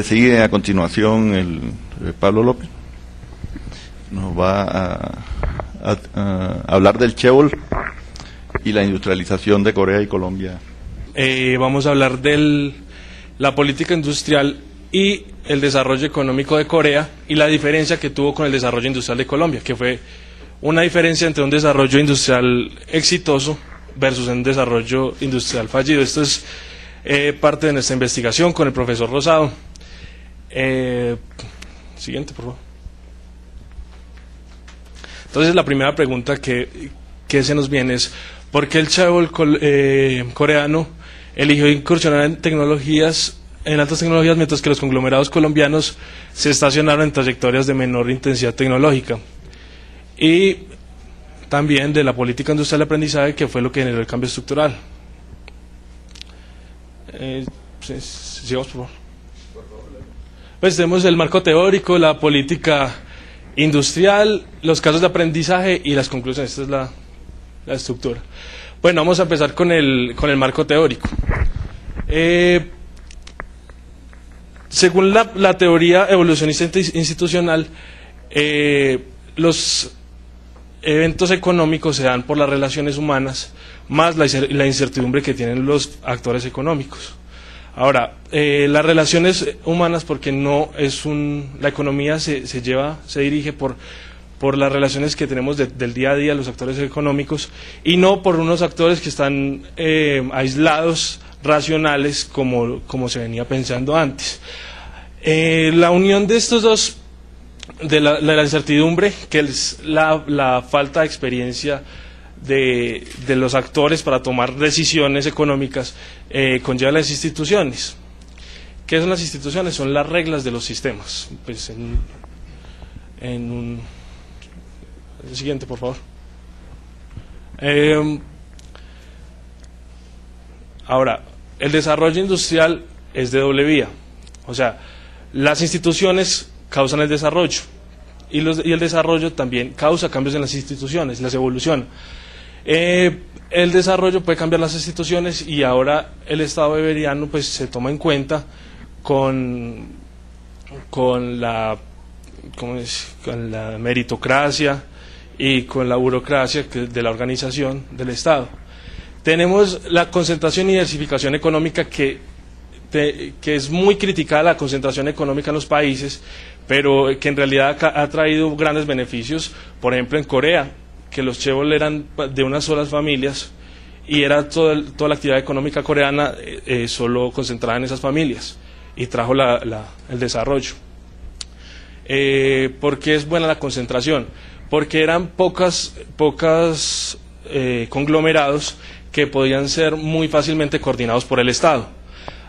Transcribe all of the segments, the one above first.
Sigue a continuación el Pablo López. Nos va a hablar del Chaebol y la industrialización de Corea y Colombia. Vamos a hablar de la política industrial y el desarrollo económico de Corea y la diferencia que tuvo con el desarrollo industrial de Colombia, que fue una diferencia entre un desarrollo industrial exitoso versus un desarrollo industrial fallido. Esto es parte de nuestra investigación con el profesor Rosado. Siguiente, por favor. Entonces, la primera pregunta que se nos viene es: ¿por qué el Chaebol coreano eligió incursionar en altas tecnologías, mientras que los conglomerados colombianos se estacionaron en trayectorias de menor intensidad tecnológica? Y también de la política industrial de aprendizaje, que fue lo que generó el cambio estructural. Sigamos, por favor. Pues tenemos el marco teórico, la política industrial, los casos de aprendizaje y las conclusiones. Esta es la estructura. Bueno, vamos a empezar con el marco teórico. Según la teoría evolucionista institucional, los eventos económicos se dan por las relaciones humanas más la incertidumbre que tienen los actores económicos. Ahora, las relaciones humanas, porque no es la economía se dirige por las relaciones que tenemos del día a día los actores económicos, y no por unos actores que están aislados, racionales, como se venía pensando antes. La unión de estos dos, de la incertidumbre, que es la falta de experiencia de los actores para tomar decisiones económicas, conlleva las instituciones. ¿Qué son las instituciones? Son las reglas de los sistemas. Pues el siguiente, por favor. Ahora, el desarrollo industrial es de doble vía. O sea, las instituciones causan el desarrollo y el desarrollo también causa cambios en las instituciones, las evoluciona. El desarrollo puede cambiar las instituciones, y ahora el Estado weberiano pues se toma en cuenta con la meritocracia y con la burocracia de la organización del Estado. Tenemos la concentración y diversificación económica, que es muy criticada, la concentración económica en los países, pero que en realidad ha traído grandes beneficios. Por ejemplo, en Corea, que los Chaebol eran de unas solas familias, y era toda la actividad económica coreana solo concentrada en esas familias, y trajo el desarrollo. ¿Por qué es buena la concentración? Porque eran pocas conglomerados que podían ser muy fácilmente coordinados por el Estado.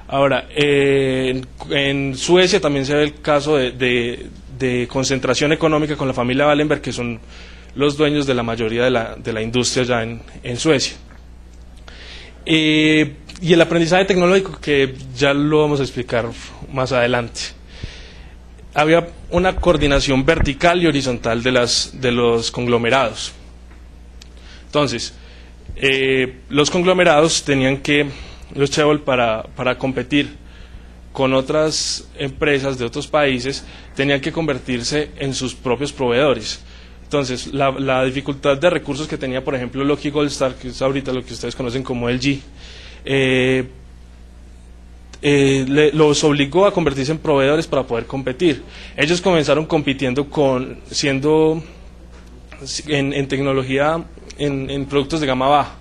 Ahora, en Suecia también se ve el caso de concentración económica con la familia Wallenberg, que son los dueños de la mayoría de la industria ya en Suecia. Y el aprendizaje tecnológico, que ya lo vamos a explicar más adelante. Había una coordinación vertical y horizontal de los conglomerados. Entonces, los conglomerados los Chaebol, para competir con otras empresas de otros países, tenían que convertirse en sus propios proveedores. Entonces, la dificultad de recursos que tenía, por ejemplo, Lockheed Goldstar, que es ahorita lo que ustedes conocen como LG, los obligó a convertirse en proveedores para poder competir. Ellos comenzaron compitiendo en tecnología, en productos de gama baja,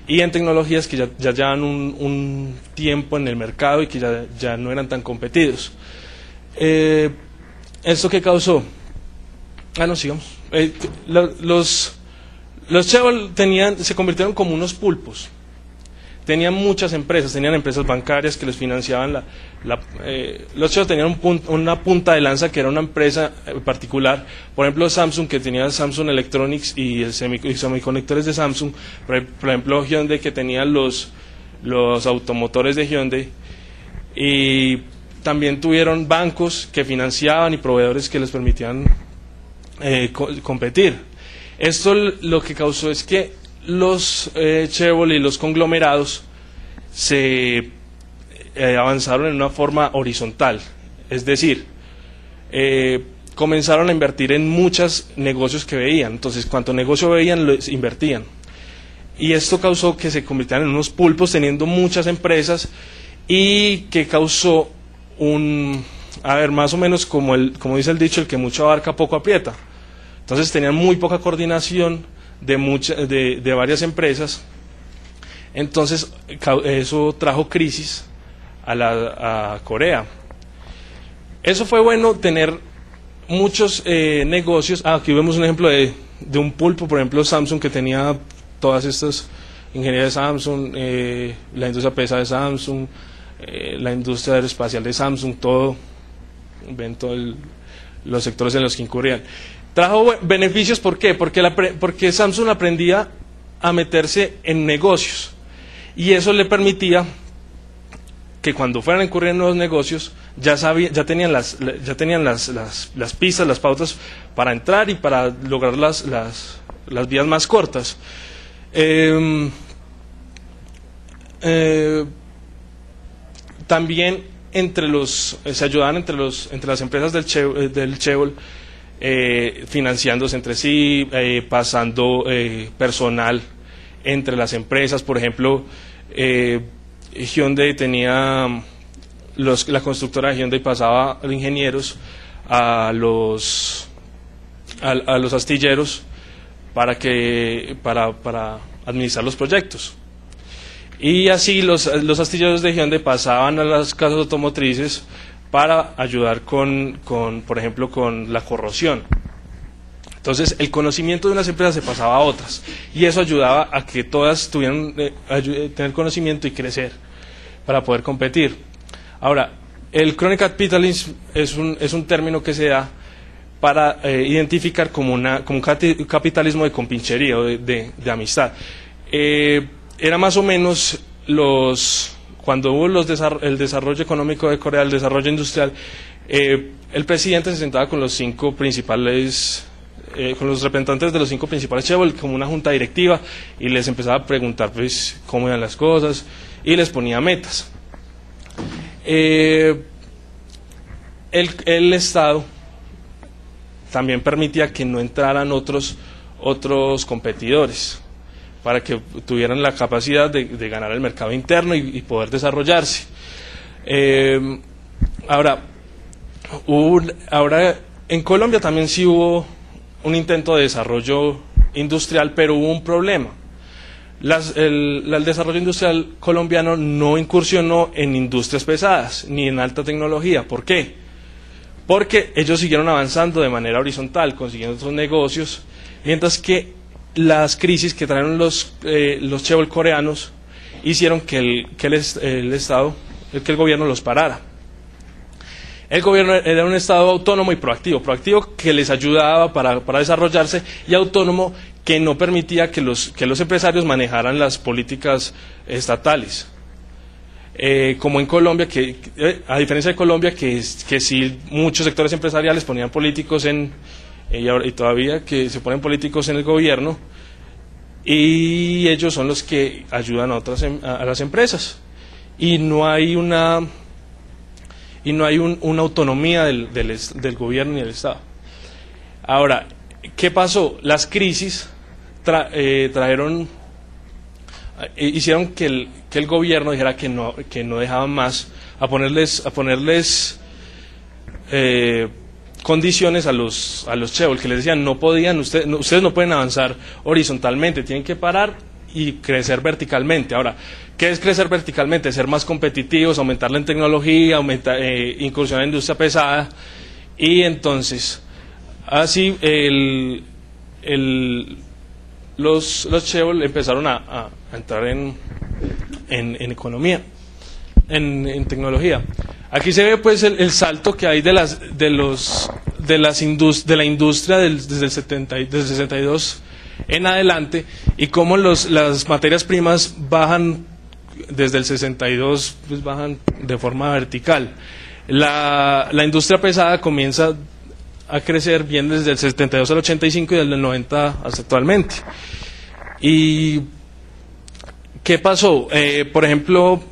y en tecnologías que ya llevan un tiempo en el mercado y que ya no eran tan competidos. ¿Esto qué causó? Sigamos. Los Chaebol se convirtieron como unos pulpos. Tenían muchas empresas, tenían empresas bancarias que les financiaban los Chaebol tenían una punta de lanza, que era una empresa particular. Por ejemplo, Samsung, que tenía Samsung Electronics y semiconductores de Samsung. Por ejemplo, Hyundai, que tenía los automotores de Hyundai. Y también tuvieron bancos que financiaban y proveedores que les permitían competir. Esto lo que causó es que los Chaebol y los conglomerados se avanzaron en una forma horizontal. Es decir, comenzaron a invertir en muchos negocios que veían. Entonces, cuanto negocio veían, los invertían. Y esto causó que se convirtieran en unos pulpos teniendo muchas empresas y que causó más o menos como dice el dicho, el que mucho abarca poco aprieta. Entonces tenían muy poca coordinación de varias empresas. Entonces eso trajo crisis a Corea. Eso fue bueno, tener muchos negocios. Aquí vemos un ejemplo de un pulpo, por ejemplo Samsung, que tenía todas estas ingeniería de Samsung, la industria pesada de Samsung, la industria aeroespacial de Samsung, todo, ven todos los sectores en los que incurrían. Trajo beneficios, ¿por qué? Porque Samsung aprendía a meterse en negocios y eso le permitía que cuando fueran a incurrir en nuevos negocios ya tenían las pistas, las pautas para entrar y para lograr las vías más cortas. También se ayudaban entre las empresas del Cheol, financiándose entre sí, pasando personal entre las empresas. Por ejemplo, Hyundai tenía la constructora de Hyundai pasaba ingenieros a los astilleros para administrar los proyectos. Y así los astilleros de Hyundai pasaban a las casas automotrices para ayudar por ejemplo, con la corrosión. Entonces, el conocimiento de unas empresas se pasaba a otras, y eso ayudaba a que todas tuvieran tener conocimiento y crecer para poder competir. Ahora, el crony capitalism es un término que se da para identificar como un capitalismo de compinchería o de amistad. Era más o menos cuando hubo el desarrollo económico de Corea, el desarrollo industrial, el presidente se sentaba con los con los representantes de los 5 principales chaebols como una junta directiva y les empezaba a preguntar pues cómo iban las cosas y les ponía metas. El Estado también permitía que no entraran otros competidores para que tuvieran la capacidad de ganar el mercado interno y poder desarrollarse. Ahora en Colombia también sí hubo un intento de desarrollo industrial, pero hubo un problema. El desarrollo industrial colombiano no incursionó en industrias pesadas ni en alta tecnología. ¿Por qué? Porque ellos siguieron avanzando de manera horizontal, consiguiendo otros negocios, mientras que las crisis que trajeron los chaebol coreanos hicieron que el gobierno los parara. El gobierno era un Estado autónomo y proactivo que les ayudaba para desarrollarse, y autónomo que no permitía que los empresarios manejaran las políticas estatales. Como en Colombia, a diferencia de Colombia, que sí muchos sectores empresariales ponían políticos y todavía que se ponen políticos en el gobierno, y ellos son los que ayudan a las empresas, y no hay una autonomía del gobierno ni del Estado. Ahora, ¿qué pasó? Las crisis hicieron que el gobierno dijera que no dejaban más, a ponerles condiciones a los chaebol, que les decían ustedes no pueden avanzar horizontalmente, tienen que parar y crecer verticalmente. Ahora, ¿qué es crecer verticalmente? Ser más competitivos, aumentarla en tecnología, incursionar en industria pesada. Y entonces, así los chaebol empezaron a entrar en economía, en tecnología. Aquí se ve pues el salto que hay de la industria desde el 62 en adelante, y cómo las materias primas bajan desde el 62, pues bajan de forma vertical. La industria pesada comienza a crecer bien desde el 72 al 85 y desde el 90 hasta actualmente. ¿Y qué pasó? Por ejemplo,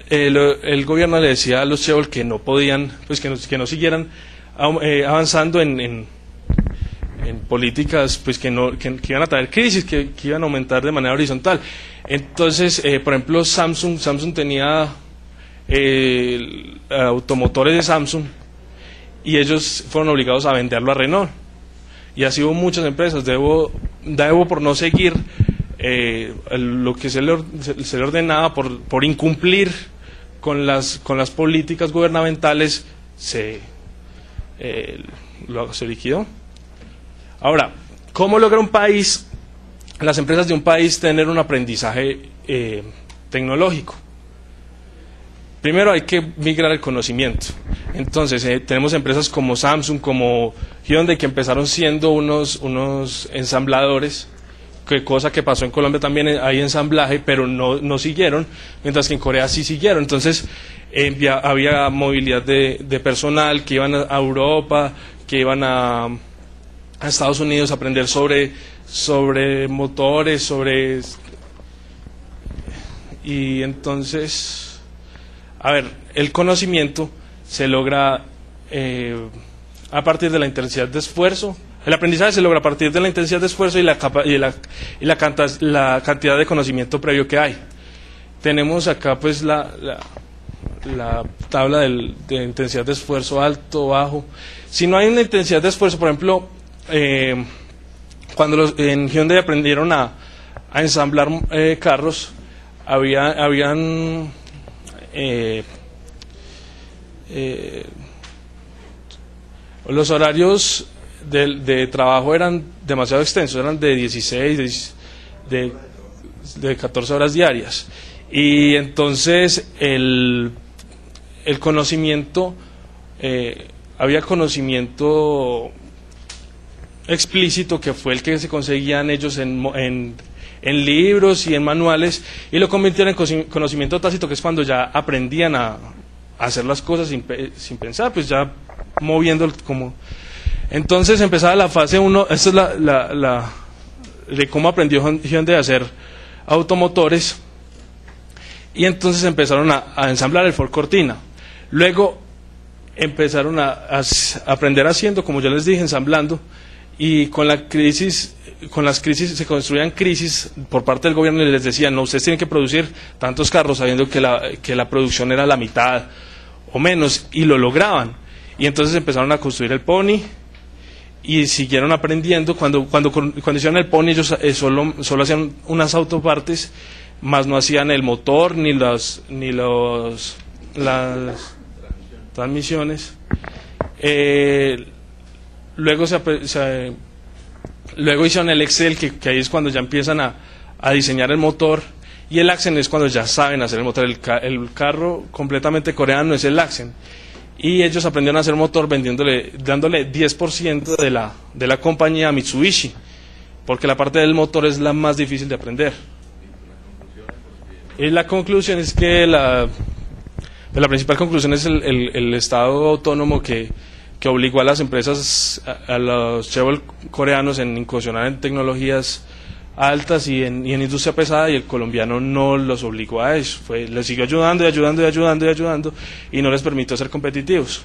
el gobierno le decía a los Cheol que no podían, pues que no siguieran avanzando en políticas pues que iban a traer crisis, que iban a aumentar de manera horizontal. Entonces, por ejemplo, Samsung tenía automotores de Samsung y ellos fueron obligados a venderlo a Renault. Y así hubo muchas empresas. Daewoo, por no seguir lo que se le ordenaba, por incumplir con las políticas gubernamentales, se liquidó. Ahora, ¿cómo logra un país, las empresas de un país, tener un aprendizaje tecnológico? Primero hay que migrar el conocimiento. Entonces, tenemos empresas como Samsung, como Hyundai, que empezaron siendo unos ensambladores, cosa que pasó en Colombia también, hay ensamblaje, pero no siguieron, mientras que en Corea sí siguieron. Entonces, había movilidad de personal que iban a Europa, que iban a Estados Unidos a aprender sobre motores, y entonces, a ver, el conocimiento se logra a partir de la intensidad de esfuerzo. El aprendizaje se logra a partir de la intensidad de esfuerzo y la cantidad de conocimiento previo que hay. Tenemos acá pues la tabla de intensidad de esfuerzo, alto, bajo. Si no hay una intensidad de esfuerzo, por ejemplo, cuando en Hyundai aprendieron a ensamblar carros, habían los horarios de trabajo eran demasiado extensos, eran de 16, de 14 horas diarias. Y entonces el conocimiento, había conocimiento explícito, que fue el que se conseguían ellos en libros y en manuales, y lo convirtieron en conocimiento tácito, que es cuando ya aprendían a hacer las cosas sin pensar, pues ya moviendo como. Entonces empezaba la fase 1, esta es la de cómo aprendió Hyundai a hacer automotores, y entonces empezaron a ensamblar el Ford Cortina. Luego empezaron a aprender haciendo, como ya les dije, ensamblando, y con las crisis se construían crisis por parte del gobierno, y les decían, no, ustedes tienen que producir tantos carros, sabiendo que la producción era la mitad o menos, y lo lograban. Y entonces empezaron a construir el Pony y siguieron aprendiendo. Cuando hicieron el Pony, ellos solo hacían unas autopartes, más no hacían el motor ni las transmisiones. Luego hicieron el Excel, que ahí es cuando ya empiezan a diseñar el motor, y el Accent es cuando ya saben hacer el motor. El carro completamente coreano es el Accent, y ellos aprendieron a hacer motor dándole 10% de la compañía a Mitsubishi, porque la parte del motor es la más difícil de aprender. Y la conclusión es que la principal conclusión es el Estado autónomo que obligó a las empresas, a los chaebol coreanos, en incursionar en tecnologías altas y en industria pesada, y el colombiano no los obligó a eso. Les siguió ayudando y no les permitió ser competitivos.